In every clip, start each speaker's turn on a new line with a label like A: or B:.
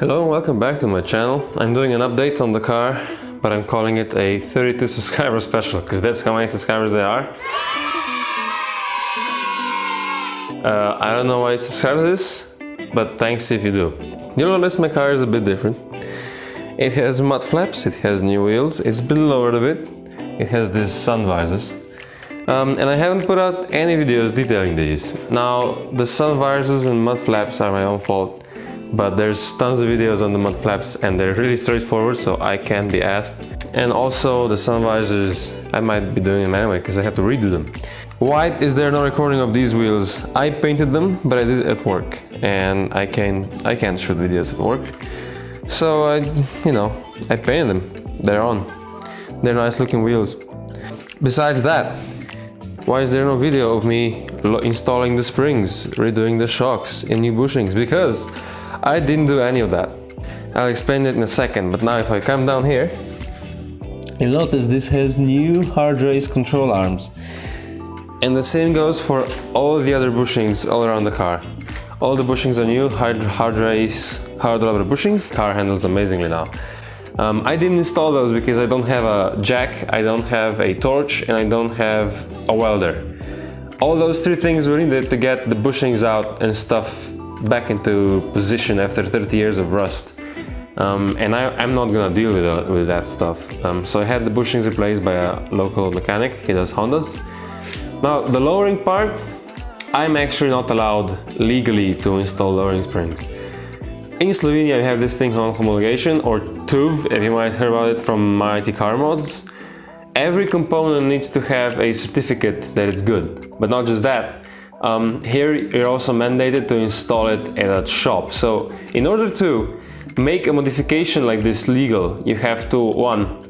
A: Hello and welcome back to my channel. I'm doing an update on the car, but I'm calling it a 32 subscriber special because that's how many subscribers there are. I don't know why you subscribe to this, but thanks if you do. You'll notice my car is a bit different. It has mud flaps, it has new wheels, it's been lowered a bit, it has these sun visors. And I haven't put out any videos detailing these. Now, the sun visors and mud flaps are my own fault. But there's tons of videos on the mud flaps and they're really straightforward, so I can't be asked. And also the sun visors, I might be doing them anyway because I have to redo them. Why is there no recording of these wheels? I painted them, but I did it at work, and I can't shoot videos at work. So I painted them. They're on. They're nice looking wheels. Besides that, why is there no video of me installing the springs, redoing the shocks in new bushings? Because I didn't do any of that. I'll explain it in a second, but now if I come down here, you'll notice this has new hard race control arms. And the same goes for all the other bushings all around the car. All the bushings are new, hard race, hard rubber bushings. Car handles amazingly now. I didn't install those because I don't have a jack, I don't have a torch, and I don't have a welder. All those three things were needed to get the bushings out and stuff back into position after 30 years of rust. And I'm not gonna deal with that stuff. So I had the bushings replaced by a local mechanic. He does Hondas. Now the lowering part, I'm actually not allowed legally to install lowering springs. In Slovenia we have this thing called Homologation, or TUV, if you might heard about it from my IT car mods. Every component needs to have a certificate that it's good, but not just that. Here you're also mandated to install it at a shop. So in order to make a modification like this legal, you have to, one,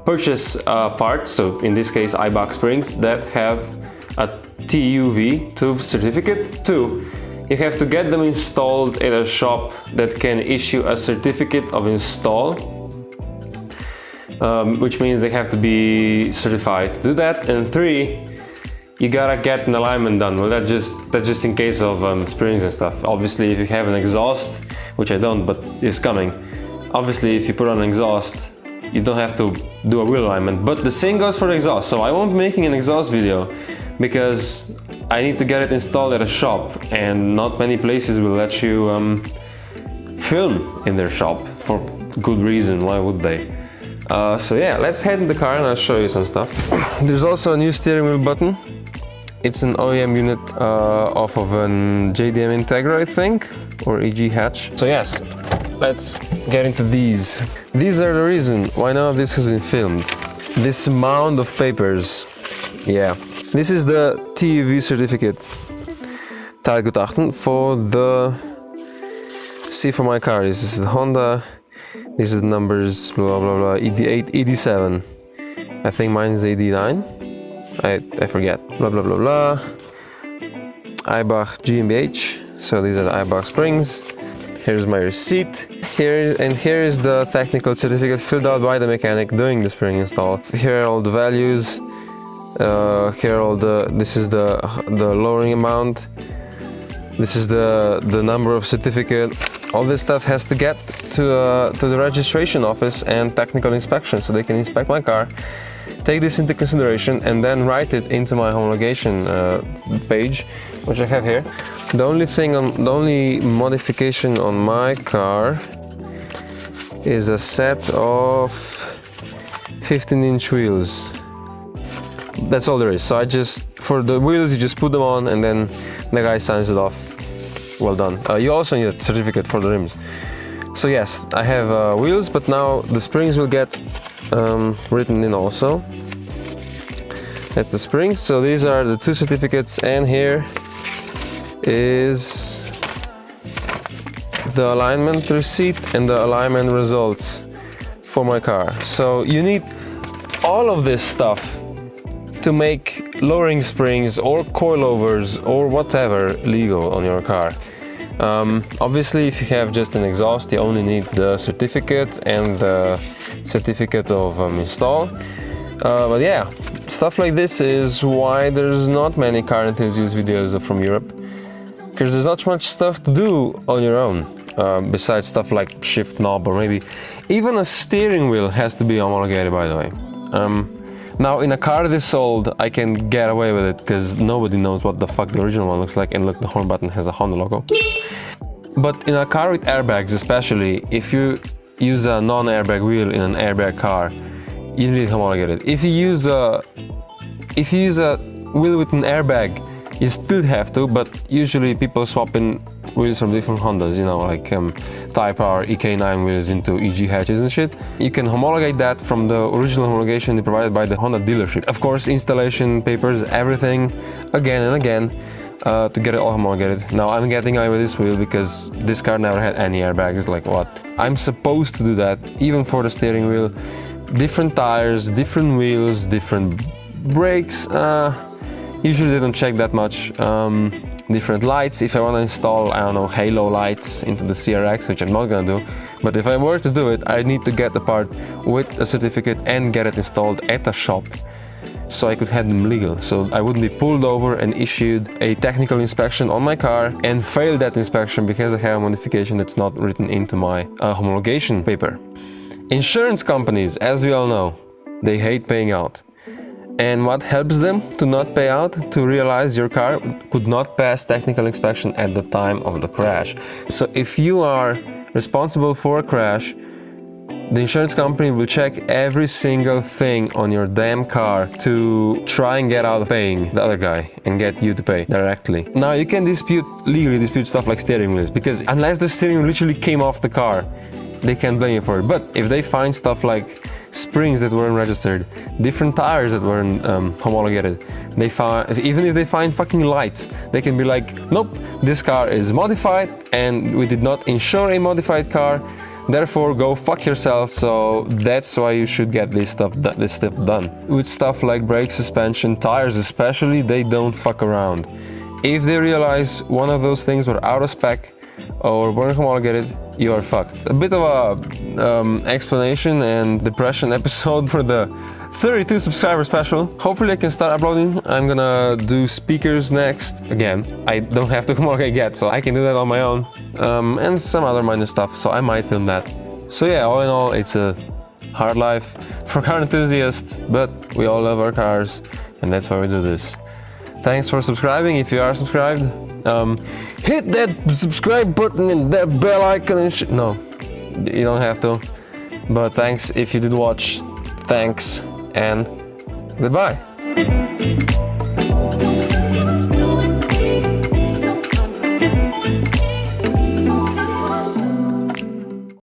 A: purchase a part, so in this case iBox springs, that have a TUV certificate. Two, you have to get them installed at a shop that can issue a certificate of install, which means they have to be certified to do that. And three, you gotta get an alignment done. Well, that's just in case of springs and stuff. Obviously, if you have an exhaust, which I don't, but it's coming. Obviously, if you put on an exhaust, you don't have to do a wheel alignment. But the same goes for the exhaust. So I won't be making an exhaust video because I need to get it installed at a shop, and not many places will let you film in their shop for good reason. Why would they? So yeah, let's head in the car and I'll show you some stuff. There's also a new steering wheel button. It's an OEM unit off of an JDM Integra, I think, or EG hatch. So yes, let's get into these. These are the reason why none of this has been filmed. This mound of papers. Yeah. This is the TUV certificate, Teilgutachten, for the... See, for my car, this is the Honda. These are the numbers, blah blah blah, ED8, ED7. I think mine's the ED9. I forget. Blah blah blah blah. Eibach GmbH. So these are the Eibach springs. Here's my receipt. Here is the technical certificate filled out by the mechanic doing the spring install. Here are all the values. Here are all this is the lowering amount. This is the number of certificate. All this stuff has to get to the registration office and technical inspection, so they can inspect my car, take this into consideration, and then write it into my homologation page, which I have here. The only modification on my car is a set of 15-inch wheels. That's all there is. So for the wheels, you just put them on and then the guy signs it off. Well done. You also need a certificate for the rims. So yes, I have wheels, but now the springs will get written in also. That's the springs. So these are the two certificates, and here is the alignment receipt and the alignment results for my car. So you need all of this stuff to make lowering springs or coilovers or whatever legal on your car. Obviously, if you have just an exhaust, you only need the certificate and the certificate of install. But yeah, stuff like this is why there's not many car enthusiast videos from Europe, because there's not much stuff to do on your own. besides stuff like shift knob, or maybe even a steering wheel has to be homologated, by the way. Now in a car this old, I can get away with it because nobody knows what the fuck the original one looks like, and look, the horn button has a Honda logo. But in a car with airbags, especially, if you use a non-airbag wheel in an airbag car, you need to homologate it. If you use a wheel with an airbag, you still have to, but usually people swap in wheels from different Hondas, you know, like Type R EK9 wheels into EG hatches and shit. You can homologate that from the original homologation provided by the Honda dealership. Of course, installation papers, everything, again and again, to get it all homologated. Now I'm getting away with this wheel because this car never had any airbags. Like, what? I'm supposed to do that, even for the steering wheel. Different tires, different wheels, different brakes. Usually they don't check that much. Different lights. If I want to install, I don't know, halo lights into the CRX, which I'm not gonna do, but if I were to do it, I need to get the part with a certificate and get it installed at a shop, so I could have them legal. So I wouldn't be pulled over and issued a technical inspection on my car and fail that inspection because I have a modification that's not written into my homologation paper. Insurance companies, as we all know, they hate paying out. And what helps them to not pay out? To realize your car could not pass technical inspection at the time of the crash. So if you are responsible for a crash, the insurance company will check every single thing on your damn car to try and get out of paying the other guy and get you to pay directly. Now you can legally dispute stuff like steering wheels, because unless the steering wheel literally came off the car, they can't blame you for it. But if they find stuff like springs that weren't registered, different tires that weren't homologated, even if they find fucking lights, they can be like, nope, this car is modified and we did not insure a modified car, therefore go fuck yourself. So that's why you should get this stuff done. With stuff like brake, suspension, tires especially, they don't fuck around. If they realize one of those things were out of spec or weren't homologated, you are fucked. A bit of a explanation and depression episode for the 32 subscriber special. Hopefully I can start uploading. I'm gonna do speakers next. Again, I don't have to homologate yet, so I can do that on my own. And some other minor stuff, so I might film that. So yeah, all in all, it's a hard life for car enthusiasts, but we all love our cars, and that's why we do this. Thanks for subscribing if you are subscribed. Hit that subscribe button and that bell icon and shit. No, you don't have to. But thanks if you did watch. Thanks and goodbye.